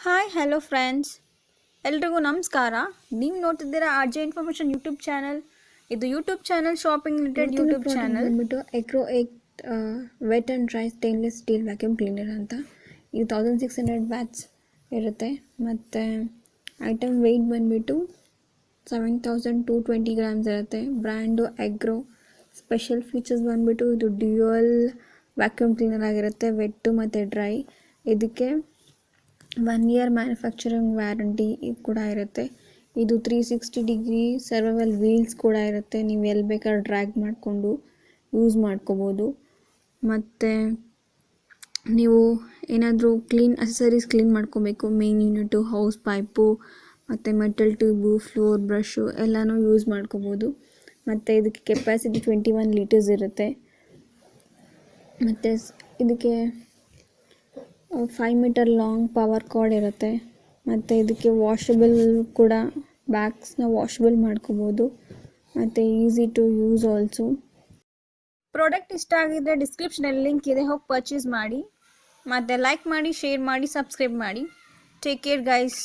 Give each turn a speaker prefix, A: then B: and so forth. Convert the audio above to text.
A: Hi hello friends, ಎಲ್ರಿಗೂ ನಮಸ್ಕಾರ. ನೀವು ನೋಡ್ತಿದ್ದೀರಾ R J information YouTube channel. ಇದು YouTube channel shopping related YouTube channel.
B: ಬಂದ್ಬಿಟ್ಟು Agaro Ace wet and dry stainless steel vacuum cleaner ಅಂತ. ಇದು 1600 ವ್ಯಾಟ್ಸ್ ಇರುತ್ತೆ. ಮತ್ತು ಐಟಮ್ ವೆಯ್ಟ್ ಬಂದುಬಿಟ್ಟು 7220 ಗ್ರಾಮ್ಸ್ ಇರುತ್ತೆ. Brand Agaro. ಸ್ಪೆಷಲ್ ಫೀಚರ್ಸ್ ಬಂದುಬಿಟ್ಟು ಇದು ಡ್ಯುಯಲ್ ವ್ಯಾಕ್ಯೂಮ್ ಕ್ಲೀನರ್ ಆಗಿರುತ್ತೆ, ವೆಟ್ಟು ಮತ್ತು ಡ್ರೈ. ಇದಕ್ಕೆ 1 ಇಯರ್ ಮ್ಯಾನುಫ್ಯಾಕ್ಚರಿಂಗ್ ವ್ಯಾರಂಟಿ ಕೂಡ ಇರುತ್ತೆ. ಇದು 360 ಡಿಗ್ರಿ ಸರ್ವೈವಲ್ ವೀಲ್ಸ್ ಕೂಡ ಇರುತ್ತೆ. ನೀವು ಎಲ್ಲಿ ಬೇಕಾದ್ರೂ ಡ್ರ್ಯಾಗ್ ಮಾಡಿಕೊಂಡು ಯೂಸ್ ಮಾಡ್ಕೋಬೋದು. ಮತ್ತು ನೀವು ಏನಾದರೂ ಅಸೆಸರೀಸ್ ಕ್ಲೀನ್ ಮಾಡ್ಕೋಬೇಕು, ಮೇನ್ ಯೂನಿಟು, ಹೌಸ್ ಪೈಪು ಮತ್ತು ಮೆಟಲ್ ಟ್ಯೂಬು, ಫ್ಲೋರ್ ಬ್ರಷು ಎಲ್ಲನೂ ಯೂಸ್ ಮಾಡ್ಕೋಬೋದು. ಮತ್ತು ಇದಕ್ಕೆ ಕೆಪಾಸಿಟಿ 21 ಲೀಟರ್ಸ್ ಇರುತ್ತೆ. ಮತ್ತು ಇದಕ್ಕೆ 5 ಮೀಟರ್ ಲಾಂಗ್ ಪವರ್ ಕಾರ್ಡ್ ಇರುತ್ತೆ. ಮತ್ತು ಇದಕ್ಕೆ ವಾಷಬಲ್ ಕೂಡ, ಬ್ಯಾಗ್ಸ್ನ ವಾಷಬಲ್ ಮಾಡ್ಕೋಬೋದು. ಮತ್ತು easy to use also.
A: Product ಇಷ್ಟ ಆಗಿದ್ರೆ ಡಿಸ್ಕ್ರಿಪ್ಷನಲ್ಲಿ ಲಿಂಕ್ ಇದೆ, ಹೋಗಿ ಪರ್ಚೇಸ್ ಮಾಡಿ. ಮತ್ತು ಲೈಕ್ ಮಾಡಿ, ಶೇರ್ ಮಾಡಿ, ಸಬ್ಸ್ಕ್ರೈಬ್ ಮಾಡಿ. Take care guys.